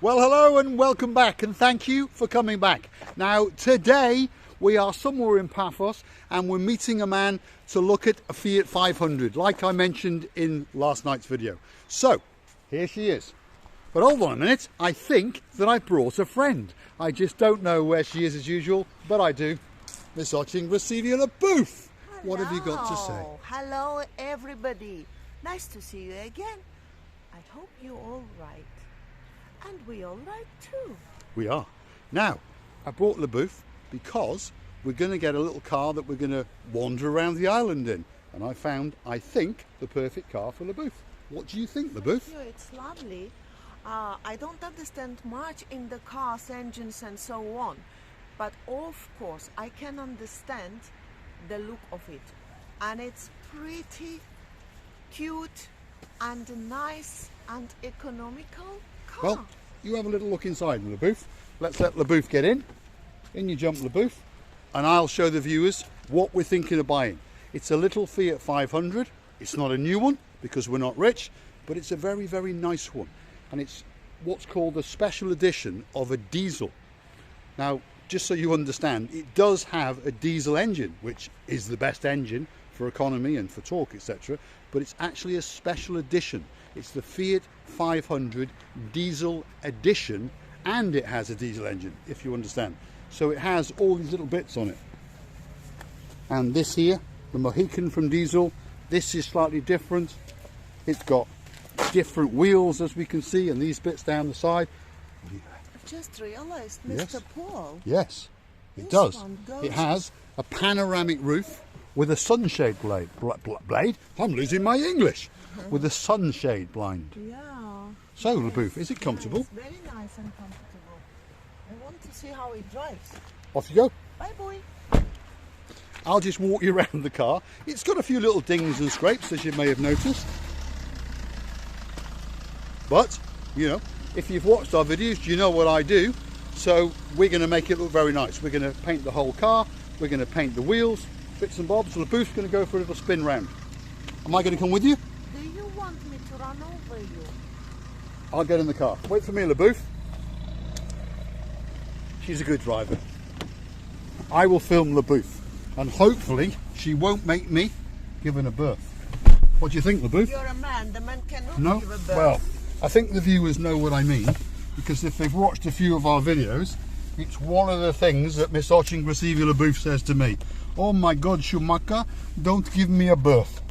Well, hello and welcome back, and thank you for coming back. Now, today we are somewhere in Paphos and we're meeting a man to look at a Fiat 500, like I mentioned in last night's video. So, here she is. But hold on a minute, I think that I brought a friend. I just don't know where she is as usual, but I do. Miss Untitled Booth. What have you got to say? Hello, everybody. Nice to see you again. I hope you're all right. And we're all right too. We are. Now, I brought LaBouffe because we're going to get a little car that we're going to wander around the island in. And I found, I think, the perfect car for LaBouffe. What do you think, LaBouffe? Thank you. It's lovely. I don't understand much in the cars, engines and so on. But of course, I can understand the look of it. And it's pretty cute and nice and economical car. Well, you have a little look inside, LaBouffe. Let's let LaBouffe get in. In you jump, LaBouffe. And I'll show the viewers what we're thinking of buying. It's a little Fiat 500. It's not a new one because we're not rich, but it's a very, very nice one. And it's what's called a special edition of a diesel. Now, just so you understand, it does have a diesel engine, which is the best engine for economy and for torque, etc. But it's actually a special edition. It's the Fiat 500 diesel edition, and it has a diesel engine, if you understand. So it has all these little bits on it. And this here, the Mohican from diesel, this is slightly different. It's got different wheels, as we can see, and these bits down the side. I've just realized, Mr. Paul. Yes, it does. It has a panoramic roof with a sunshade blade. I'm losing my English. With a sunshade blind. Yeah. So, LaBouffe, is it comfortable? It's very nice and comfortable. I want to see how it drives. Off you go. Bye, boy. I'll just walk you around the car. It's got a few little dings and scrapes, as you may have noticed. But, you know, if you've watched our videos, you know what I do. So we're going to make it look very nice. We're going to paint the whole car. We're going to paint the wheels, bits and bobs. LaBouffe's going to go for a little spin round. Am I going to come with you? Do you want me to run over you? I'll get in the car. Wait for me, LaBouffe. She's a good driver. I will film LaBouffe, and hopefully she won't make me give her a berth. What do you think, LaBouffe? You're a man. The man cannot give a birth. Well, I think the viewers know what I mean, because if they've watched a few of our videos, it's one of the things that Miss LaBouffe says to me. Oh my God, Schumacher, don't give me a berth.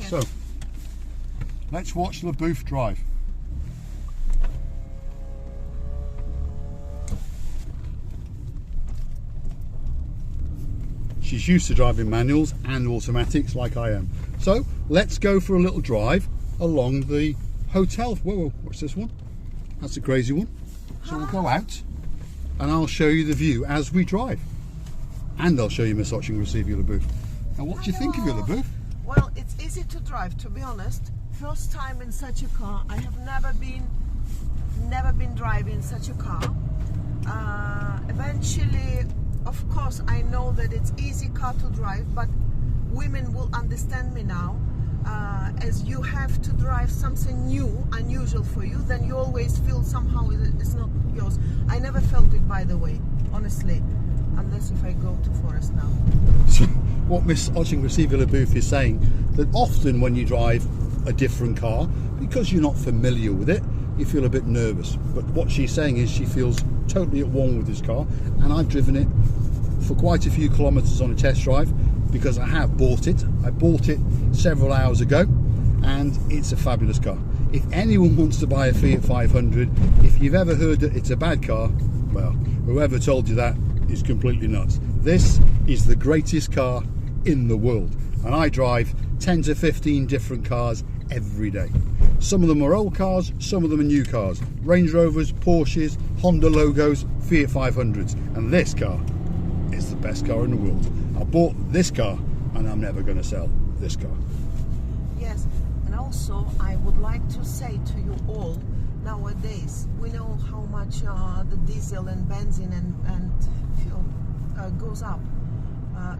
So, let's watch LaBouffe drive. She's used to driving manuals and automatics like I am. So, let's go for a little drive along the hotel. Whoa, what's this one? That's a crazy one. So we'll go out and I'll show you the view as we drive. And I'll show you Miss LaBouffe. Now, what do you think of it, LaBouffe? Well, it's easy to drive, to be honest. First time in such a car. I have never been driving such a car. Eventually, of course, I know that it's easy car to drive, but women will understand me now. As you have to drive something new, unusual for you, then you always feel somehow it's not yours. I never felt it, by the way, honestly, unless if I go to forest now. What Miss LaBouffe is saying, that often when you drive a different car, because you're not familiar with it, you feel a bit nervous. But what she's saying is she feels totally at one with this car, and I've driven it for quite a few kilometres on a test drive because I have bought it. I bought it several hours ago, and it's a fabulous car. If anyone wants to buy a Fiat 500, if you've ever heard that it's a bad car, well, whoever told you that is completely nuts. This is the greatest car in the world, and I drive 10 to 15 different cars every day. Some of them are old cars, some of them are new cars. Range Rovers, Porsches, Honda logos, Fiat 500s, and this car is the best car in the world. I bought this car and I'm never going to sell this car. Yes, and also I would like to say to you all, nowadays we know how much the diesel and benzene and fuel goes up.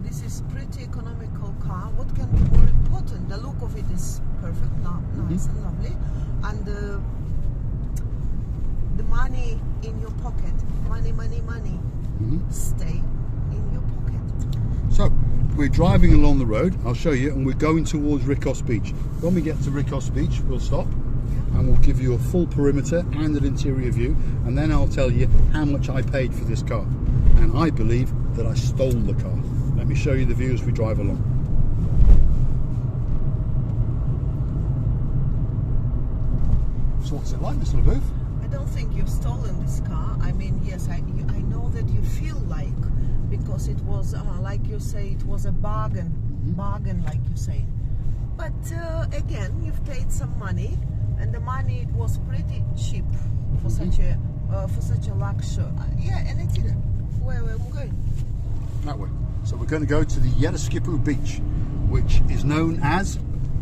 This is pretty economical car. What can be more important? The look of it is perfect, nice and lovely, and the money pocket. Money, money, money. Stay in your pocket. So we're driving along the road, I'll show you, and we're going towards Ricos Beach. When we get to Ricos Beach, we'll stop and we'll give you a full perimeter and an interior view, and then I'll tell you how much I paid for this car. And I believe that I stole the car. Let me show you the view as we drive along. So what's it like, Mr. LeBouf? I don't think you've stolen this car. I mean, yes, I know that you feel like, because it was, like you say, it was a bargain, like you say. But again, you've paid some money, and the money, it was pretty cheap for such a luxury. Yeah, and it's where we're going. That way. So we're going to go to the Yetaskipu Beach, which is known as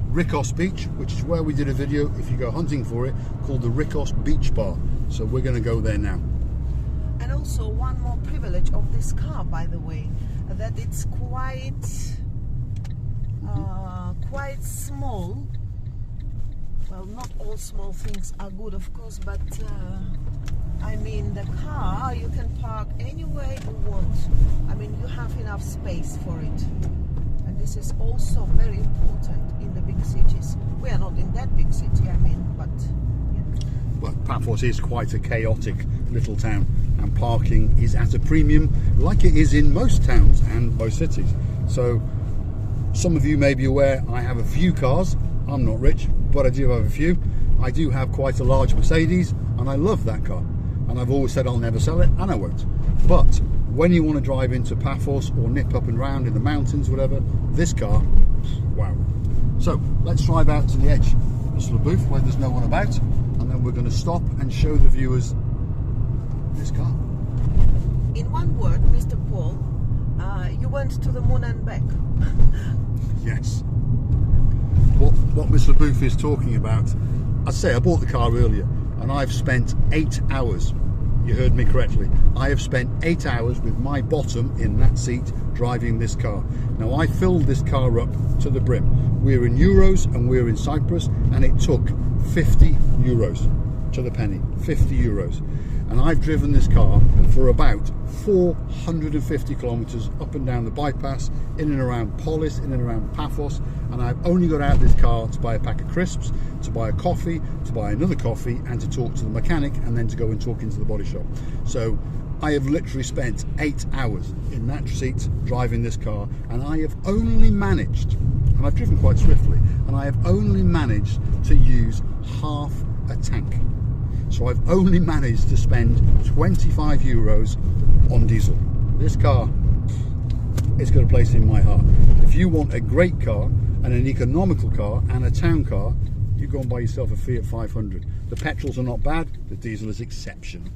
Ricos Beach, which is where we did a video, if you go hunting for it, called the Ricos Beach Bar. So we're going to go there now. And also one more privilege of this car, by the way, that it's quite quite small. Well, not all small things are good, of course, but I mean, the car, you can park anywhere you want. I mean, you have enough space for it. And this is also very important in the big cities. We are not in that big city, I mean, but yeah. Well, Paphos is quite a chaotic little town, and parking is at a premium, like it is in most towns and most cities. So some of you may be aware I have a few cars. I'm not rich, but I do have a few. I do have quite a large Mercedes, and I love that car. And I've always said I'll never sell it, and I won't. But when you want to drive into Paphos or nip up and round in the mountains, whatever, this car, wow. So let's drive out to the edge, Mr. LeBouf, where there's no one about, and then we're going to stop and show the viewers this car. In one word, Mr. Paul, you went to the moon and back. Yes. What Mr. LeBouf is talking about, I'd say I bought the car earlier, and I've spent 8 hours. You heard me correctly. I have spent 8 hours with my bottom in that seat driving this car. Now, I filled this car up to the brim. We're in euros and we're in Cyprus, and it took 50 euros to the penny, 50 euros. And I've driven this car for about 450 kilometers up and down the bypass, in and around Polis, in and around Paphos, and I've only got out of this car to buy a pack of crisps, to buy a coffee, to buy another coffee, and to talk to the mechanic, and then to go and talk into the body shop. So I have literally spent 8 hours in that seat driving this car, and I have only managed, and I've driven quite swiftly, and I have only managed to use half a tank. So I've only managed to spend 25 euros on diesel. This car, it's got a place in my heart. If you want a great car and an economical car and a town car, you go and buy yourself a Fiat 500. The petrols are not bad, the diesel is exceptional.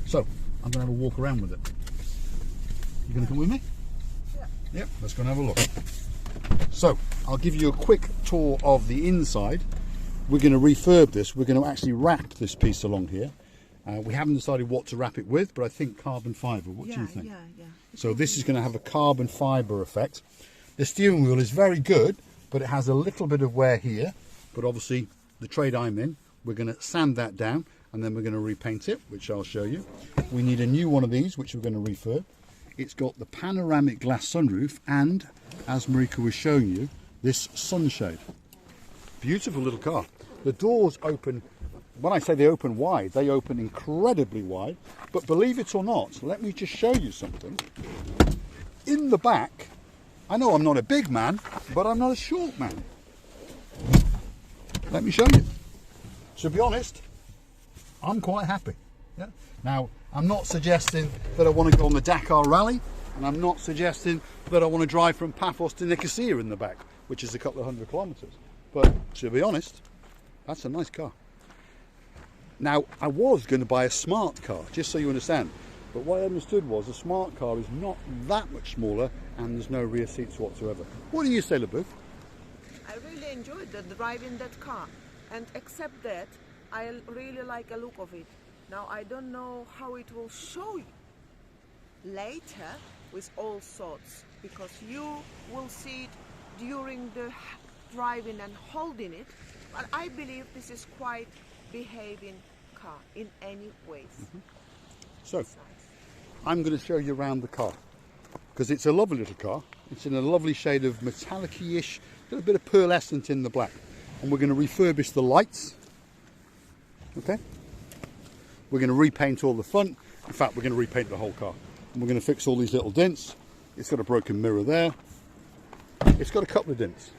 So I'm going to have a walk around with it. You going to come with me? Yeah. Yep, let's go and have a look. So I'll give you a quick tour of the inside. We're going to refurb this. We're going to actually wrap this piece along here. We haven't decided what to wrap it with, but I think carbon fibre. What do you think? Yeah. So this is going to have a carbon fibre effect. The steering wheel is very good, but it has a little bit of wear here. But obviously, the trade I'm in, we're going to sand that down, and then we're going to repaint it, which I'll show you. We need a new one of these, which we're going to refurb. It's got the panoramic glass sunroof, and, as Marika was showing you, this sunshade. Beautiful little car. The doors open, when I say they open wide, they open incredibly wide. But believe it or not, let me just show you something. In the back, I know I'm not a big man, but I'm not a short man. Let me show you. To be honest, I'm quite happy. Yeah? Now, I'm not suggesting that I want to go on the Dakar Rally, and I'm not suggesting that I want to drive from Paphos to Nicosia in the back, which is a couple of 100 kilometres. But to be honest, that's a nice car. Now, I was going to buy a smart car, just so you understand. But what I understood was a smart car is not that much smaller, and there's no rear seats whatsoever. What do you say, LeBouf? I really enjoyed driving that car. And except that, I really like the look of it. Now, I don't know how it will show you later with all sorts, because you will see it during the driving and holding it, but I believe this is quite behaving car in any ways. So, I'm going to show you around the car, because it's a lovely little car. It's in a lovely shade of metallic-ish, got a bit of pearlescent in the black. And we're going to refurbish the lights. Okay? We're going to repaint all the front. In fact, we're going to repaint the whole car. And we're going to fix all these little dents. It's got a broken mirror there. It's got a couple of dents.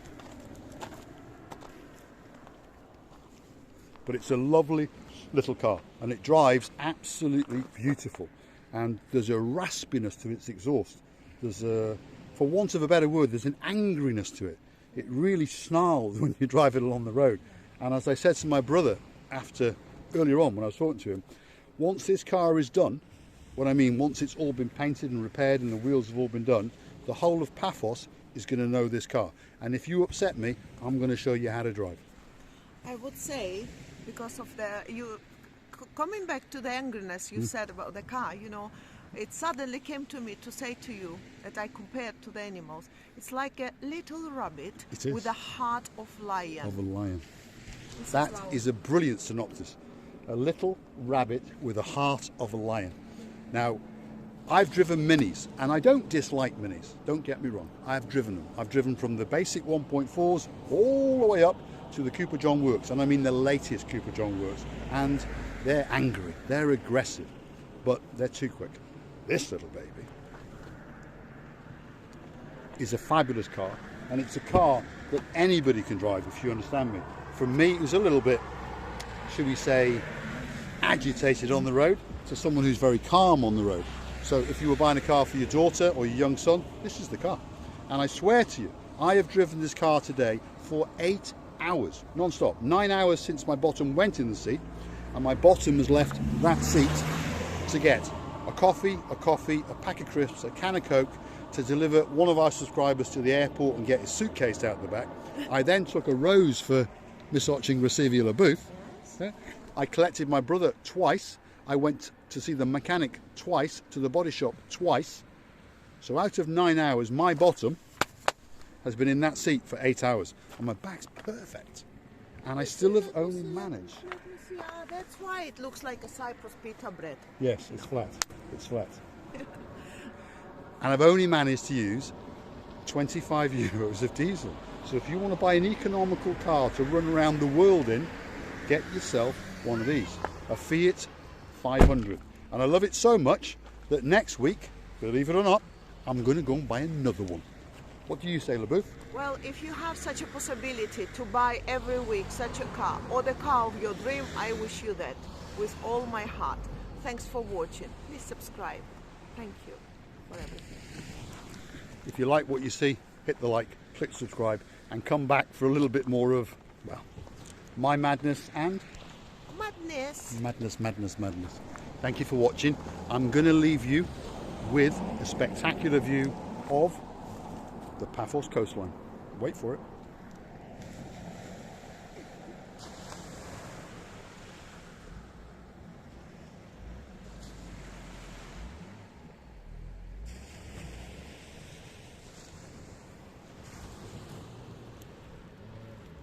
But it's a lovely little car, and it drives absolutely beautiful. And there's a raspiness to its exhaust. There's a, for want of a better word, there's an angriness to it. It really snarls when you drive it along the road. And as I said to my brother earlier on when I was talking to him, once this car is done, what I mean, once it's all been painted and repaired and the wheels have all been done, the whole of Paphos is going to know this car. And if you upset me, I'm going to show you how to drive. I would say, because of coming back to the angriness you said about the car, you know, it suddenly came to me to say to you that I compared to the animals. It's like a little rabbit with a heart of lion. Of a lion. That is a brilliant synopsis. A little rabbit with a heart of a lion. Now, I've driven Minis, and I don't dislike Minis, don't get me wrong. I've driven them. I've driven from the basic 1.4s all the way up to the Cooper John Works, and I mean the latest Cooper John Works. And they're angry, they're aggressive, but they're too quick. This little baby is a fabulous car, and it's a car that anybody can drive, if you understand me. For me, it was a little bit, should we say, agitated on the road, to someone who's very calm on the road. So if you were buying a car for your daughter or your young son, this is the car. And I swear to you, I have driven this car today for 8 hours, non-stop. 9 hours since my bottom went in the seat, and my bottom has left that seat to get a coffee, a pack of crisps, a can of Coke, to deliver one of our subscribers to the airport and get his suitcase out the back. I then took a rose for Miss Oching Receivia LaBouffe. Yeah. I collected my brother twice. I went to see the mechanic twice, to the body shop twice. So out of 9 hours, my bottom has been in that seat for 8 hours. And my back's perfect. And I still have only managed. That's why it looks like a Cyprus pita bread. Yes, it's flat. It's flat. And I've only managed to use 25 euros of diesel. So if you want to buy an economical car to run around the world in, get yourself one of these. A Fiat 500. And I love it so much that next week, believe it or not, I'm going to go and buy another one. What do you say, LaBouffe? Well, if you have such a possibility to buy every week such a car, or the car of your dream, I wish you that with all my heart. Thanks for watching. Please subscribe. Thank you for everything. If you like what you see, hit the like, click subscribe, and come back for a little bit more of, well, my madness and madness. Thank you for watching. I'm going to leave you with a spectacular view of the Paphos coastline. Wait for it.